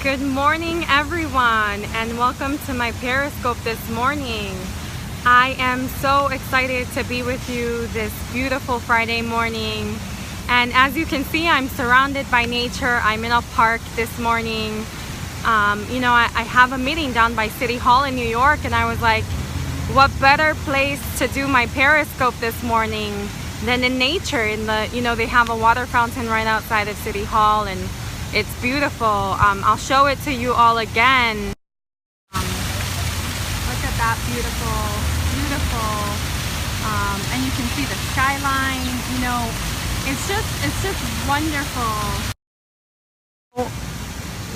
Good morning, everyone, and welcome to my Periscope this morning. I am so excited to be with you this beautiful Friday morning. And as you can see, I'm surrounded by nature. I'm in a park this morning. I have a meeting down by City Hall in New York, and I was like, what better place to do my Periscope this morning than in nature? They have a water fountain right outside of City Hall, and it's beautiful. I'll show it to you all again. Look at that, beautiful. And you can see the skyline. It's just wonderful.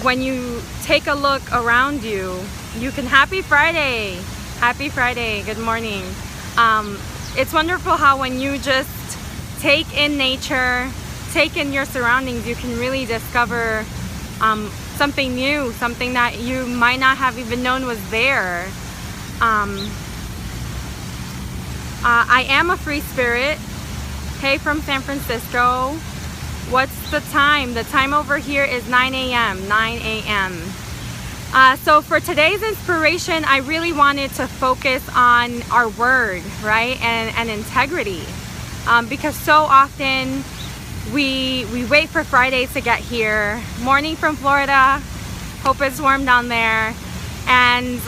When you take a look around you, happy Friday, good morning. It's wonderful how when you just take in nature, take in your surroundings, you can really discover something new, something that you might not have even known was there. I am a free spirit. Hey, from San Francisco. What's the time? The time over here is 9 a.m. So for today's inspiration, I really wanted to focus on our word, right? And integrity. Because so often we wait for Friday to get here. Morning from Florida. Hope it's warm down there. And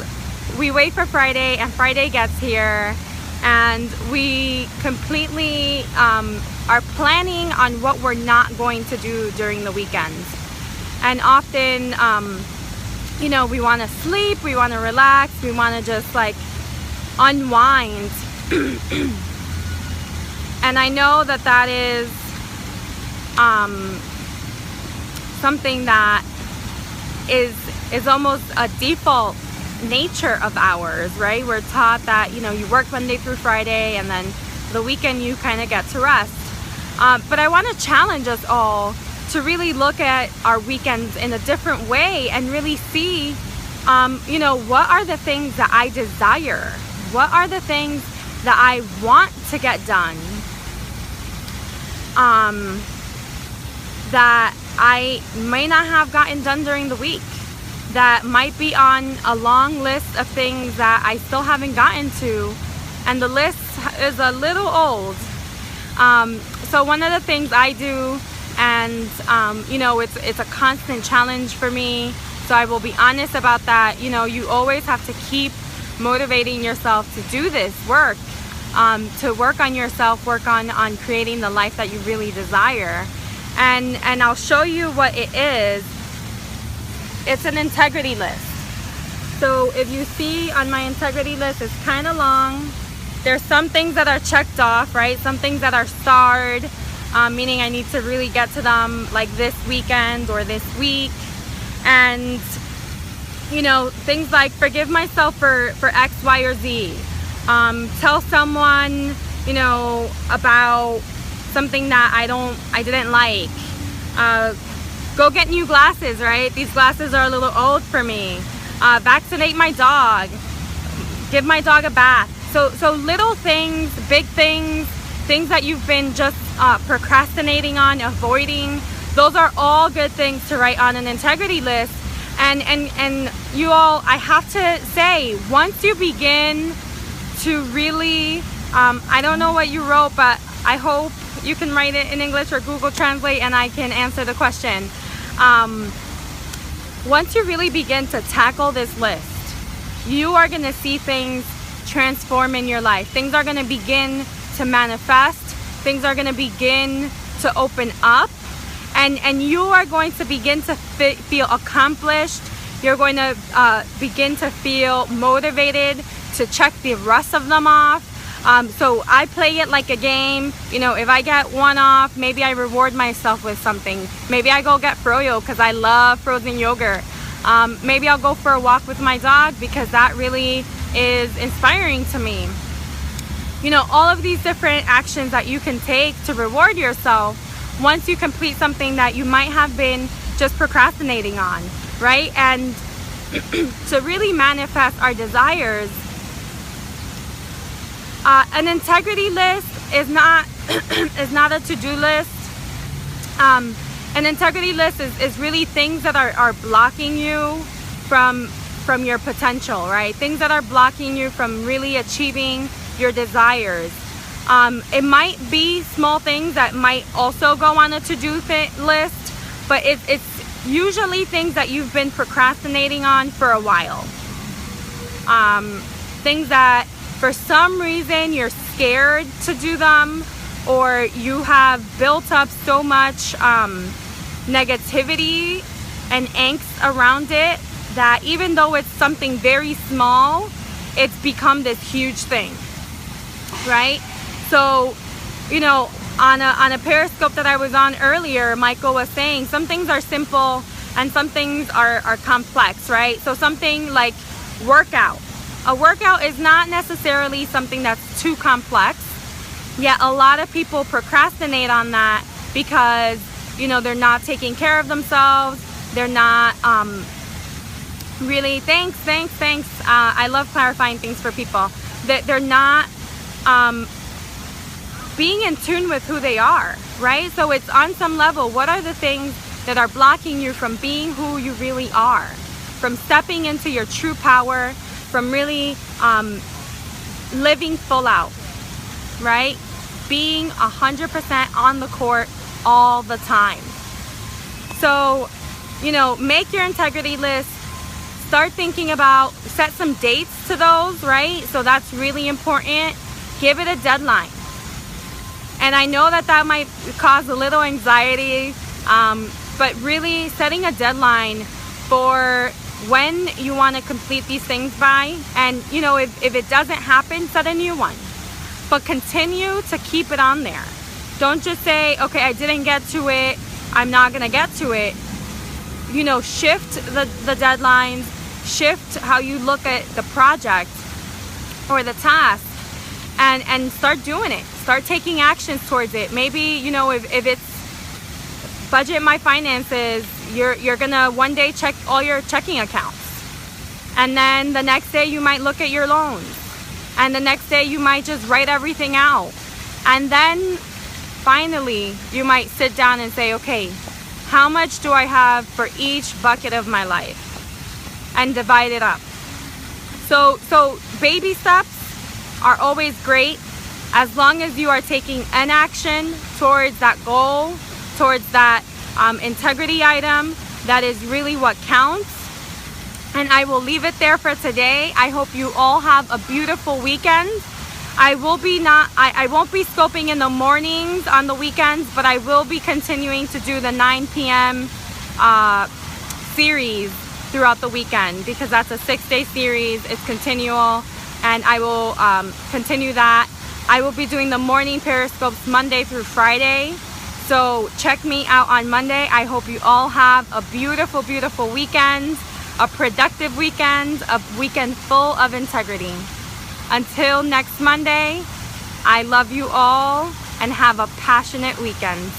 we wait for Friday, and Friday gets here, and we completely are planning on what we're not going to do during the weekends. And often, we want to sleep, we want to relax, we want to just like unwind. And I know that is something that is almost a default nature of ours, right? We're taught that you work Monday through Friday, and then the weekend you kind of get to rest. But I want to challenge us all to really look at our weekends in a different way and really see, what are the things that I desire? What are the things that I want to get done? That I may not have gotten done during the week, that might be on a long list of things that I still haven't gotten to, and the list is a little old. So one of the things I do, and it's a constant challenge for me, so I will be honest about that. You always have to keep motivating yourself to do this work, to work on yourself, work on creating the life that you really desire. And I'll show you what it is. It's an integrity list. So if you see on my integrity list, it's kind of long. There's some things that are checked off, right? Some things that are starred, meaning I need to really get to them like this weekend or this week. And things like forgive myself for X, Y, or Z. Tell someone about something that I didn't like. Go get new glasses, right? These glasses are a little old for me. Vaccinate my dog. Give my dog a bath. So little things, big things that you've been just procrastinating on, avoiding, those are all good things to write on an integrity list. And you all, I have to say, once you begin to really, I don't know what you wrote, but I hope you can write it in English or Google Translate and I can answer the question. Once you really begin to tackle this list, you are going to see things transform in your life. Things are going to begin to manifest. Things are going to begin to open up. And you are going to begin to feel accomplished. You're going to begin to feel motivated to check the rest of them off. So I play it like a game. If I get one off, maybe I reward myself with something. Maybe I go get froyo because I love frozen yogurt. Maybe I'll go for a walk with my dog because that really is inspiring to me. All of these different actions that you can take to reward yourself once you complete something that you might have been just procrastinating on, right? And to really manifest our desires, an integrity list is not a to-do list. An integrity list is really things that are blocking you from your potential, right? Things that are blocking you from really achieving your desires. It might be small things that might also go on a to-do list, but it's usually things that you've been procrastinating on for a while. Things that for some reason you're scared to do them, or you have built up so much negativity and angst around it that even though it's something very small, it's become this huge thing, right? So, you know, on a Periscope that I was on earlier, Michael was saying some things are simple and some things are complex, right? So something like workout. A workout is not necessarily something that's too complex, yet a lot of people procrastinate on that because, you know, they're not taking care of themselves. They're not really, thanks. I love clarifying things for people. That they're not being in tune with who they are, right? So it's on some level, what are the things that are blocking you from being who you really are, from stepping into your true power, from really living full out, right? Being 100% on the court all the time. So, you know, make your integrity list. Start thinking about, set some dates to those, right? So that's really important. Give it a deadline. And I know that might cause a little anxiety, but really setting a deadline for when you want to complete these things by. And, you know, if it doesn't happen, set a new one. But continue to keep it on there. Don't just say, okay, I didn't get to it, I'm not going to get to it. You know, shift the deadlines, shift how you look at the project or the task, and start doing it. Start taking actions towards it. Maybe, you know, if it's budget my finances, you're gonna one day check all your checking accounts, and then the next day you might look at your loans, and the next day you might just write everything out, and then finally you might sit down and say, okay, how much do I have for each bucket of my life, and divide it up. So baby steps are always great, as long as you are taking an action towards that goal, towards that integrity item. That is really what counts. And I will leave it there for today. I hope you all have a beautiful weekend. I won't be scoping in the mornings on the weekends, but I will be continuing to do the 9 p.m. Series throughout the weekend, because that's a 6-day series. It's continual, and I will continue that. I will be doing the morning Periscopes Monday through Friday. So check me out on Monday. I hope you all have a beautiful, beautiful weekend, a productive weekend, a weekend full of integrity. Until next Monday, I love you all and have a passionate weekend.